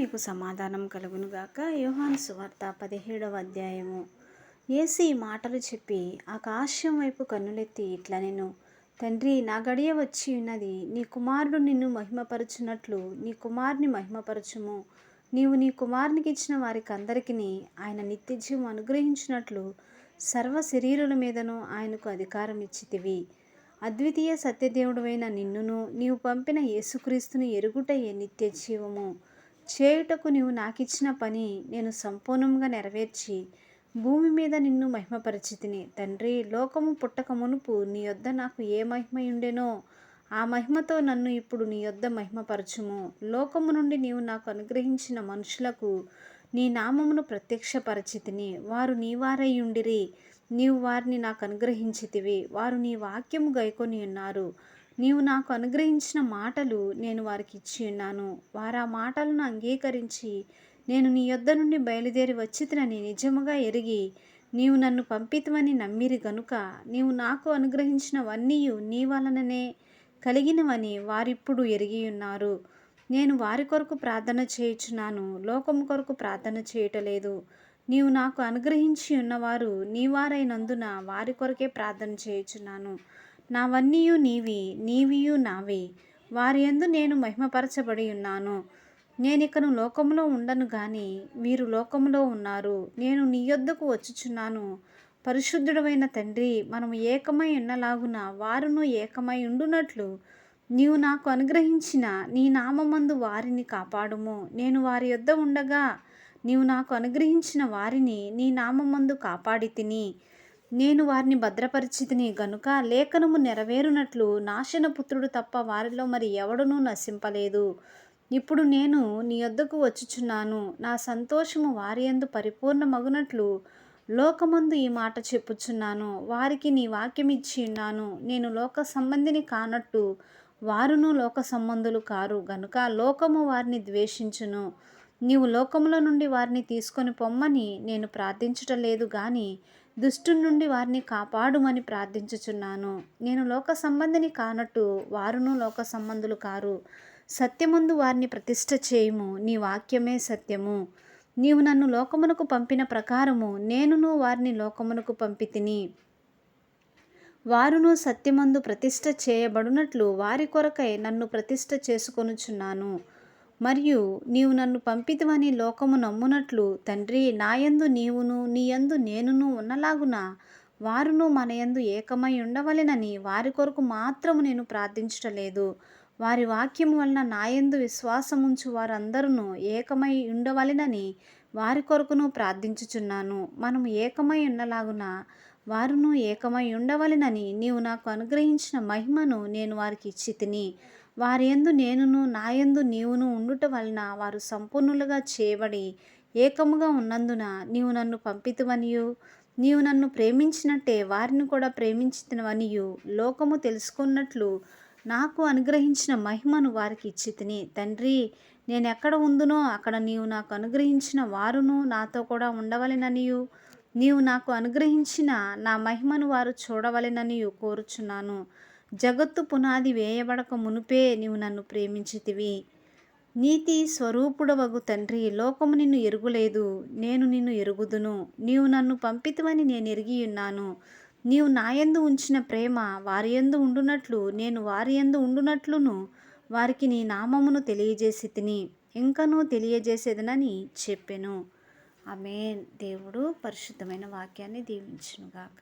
మీకు సమాధానం కలుగునుగాక. యోహాను సువార్త 17వ అధ్యాయము. యేసు ఈ మాటలు చెప్పి ఆకాశం వైపు కన్నులెత్తి ఇట్లనెను, తండ్రి, నా గడియ వచ్చి ఉన్నది. నీ కుమారుడు నిన్ను మహిమపరచునట్లు నీ కుమారుని మహిమపరచుము. నీవు నీ కుమారునికి ఇచ్చిన వారికందరికిని ఆయన నిత్యజీవం అనుగ్రహించినట్లు సర్వ శరీరుల మీదను ఆయనకు అధికారం ఇచ్చితివి. అద్వితీయ సత్యదేవుడవైన నిన్నును నీవు పంపిన యేసుక్రీస్తుని ఎరుగుటయే నిత్యజీవము. చేయుటకు నీవు నాకిచ్చిన పని నేను సంపూర్ణంగా నెరవేర్చి భూమి మీద నిన్ను మహిమపరిచితిని. తండ్రి, లోకము పుట్టక మునుపు నీ యొద్ద నాకు ఏ మహిమయుండెనో ఆ మహిమతో నన్ను ఇప్పుడు నీ యొద్ద మహిమపరచుము. లోకము నుండి నీవు నాకు అనుగ్రహించిన మనుషులకు నీ నామమును ప్రత్యక్షపరచితిని. వారు నీవారై ఉండిరి. నీవు వారిని నాకు అనుగ్రహించితివి. వారు నీ వాక్యము గైకొని ఉన్నారు. నీవు నాకు అనుగ్రహించిన మాటలు నేను వారికి ఇచ్చి ఉన్నాను. వారు ఆ మాటలను అంగీకరించి నేను నీ యొద్ద నుండి బయలుదేరి వచ్చితినని నిజముగా ఎరిగి నీవు నన్ను పంపితివని నమ్మిరి గనుక నీవు నాకు అనుగ్రహించినవన్నీ నీ వలననే కలిగినవని వారిప్పుడు ఎరిగి ఉన్నారు. నేను వారి కొరకు ప్రార్థన చేయుచున్నాను, లోకము కొరకు ప్రార్థన చేయటలేదు. నీవు నాకు అనుగ్రహించి ఉన్నవారు నీవారైనందున వారి కొరకే ప్రార్థన చేయుచున్నాను. నావన్నీయు నీవి, నీవియు నావి. వారి యందు నేను మహిమపరచబడి ఉన్నాను. నేనికను లోకములో ఉండను గాని వీరు లోకములో ఉన్నారు. నేను నీ యొద్దకు వచ్చుచున్నాను. పరిశుద్ధుడవైన తండ్రి, మనము ఏకమై ఉన్నలాగున వారును ఏకమై ఉండునట్లు నీవు నాకు అనుగ్రహించిన నీ నామమందు వారిని కాపాడుము. నేను వారి యొద్ద ఉండగా నీవు నాకు అనుగ్రహించిన వారిని నీ నామమందు కాపాడితిని. నేను వారిని భద్రపరిచితిని గనుక లేఖనము నెరవేరునట్లు నాశనపుత్రుడు తప్ప వారిలో మరి ఎవడునూ నశింపలేదు. ఇప్పుడు నేను నీ యొద్దకు వచ్చుచున్నాను. నా సంతోషము వారి యందు పరిపూర్ణమగునట్లు లోకమందు ఈ మాట చెప్పుచున్నాను. వారికి నీ వాక్యం ఇచ్చి ఉన్నాను. నేను లోక సంబంధిని కానట్టు వారును లోక సంబంధులు కారు గనుక లోకము వారిని ద్వేషించును. నీవు లోకములో నుండి వారిని తీసుకొని పొమ్మని నేను ప్రార్థించుటలేదు గాని దుష్టుని నుండి వారిని కాపాడుమని ప్రార్థించుచున్నాను. నేను లోక సంబంధిని కానట్టు వారును లోక సంబంధులు కారు. సత్యమందు వారిని ప్రతిష్ఠ చేయుము. నీ వాక్యమే సత్యము. నీవు నన్ను లోకమునకు పంపిన ప్రకారము నేనును వారిని లోకమునకు పంపితిని. వారును సత్యమందు ప్రతిష్ఠ చేయబడునట్లు వారి కొరకై నన్ను ప్రతిష్ఠ చేసుకొనుచున్నాను. మరియు నీవు నన్ను పంపితివని లోకము నమ్మునట్లు తండ్రి, నాయందు నీవును నీయందు నేనును ఉన్నలాగున వారును మన యందు ఏకమై ఉండవలెనని వారి కొరకు మాత్రము నేను ప్రార్థించుటలేదు. వారి వాక్యము వలన నాయందు విశ్వాసముంచు వారందరూ ఏకమై ఉండవలెనని వారి కొరకును ప్రార్థించుచున్నాను. మనము ఏకమై ఉండలాగున వారును ఏకమై ఉండవలెనని నీవు నాకు అనుగ్రహించిన మహిమను నేను వారికి ఇచ్చితిని. వారి యందు నేనును నాయందు నీవును ఉండుట వలన వారు సంపూర్ణులుగా చేయబడి ఏకముగా ఉన్నందున నీవు నన్ను పంపితివనియు నీవు నన్ను ప్రేమించినట్టే వారిని కూడా ప్రేమించితివనియు లోకము తెలుసుకున్నట్లు నాకు అనుగ్రహించిన మహిమను వారికి ఇచ్చితిని. తండ్రి, నేనెక్కడ ఉందునో అక్కడ నీవు నాకు అనుగ్రహించిన వారును నాతో కూడా ఉండవలెననియు నీవు నాకు అనుగ్రహించిన నా మహిమను వారు చూడవలెననియు కోరుచున్నాను. జగత్తు పునాది వేయబడక మునుపే నీవు నన్ను ప్రేమించితివి. నీతి స్వరూపుడవగు తండ్రి, లోకము నిన్ను ఎరుగులేదు, నేను నిన్ను ఎరుగుదును. నీవు నన్ను పంపితివని నేను ఎరిగి ఉన్నాను. నీవు నాయందు ఉంచిన ప్రేమ వారి యందు ఉండునట్లు నేను వారి యందు ఉండునట్లును వారికి నీ నామమును తెలియజేసితిని, ఇంకనూ తెలియజేసేదనని చెప్పెను. ఆమేన్. దేవుడు పరిశుద్ధమైన వాక్యాన్ని దీవించునుగాక.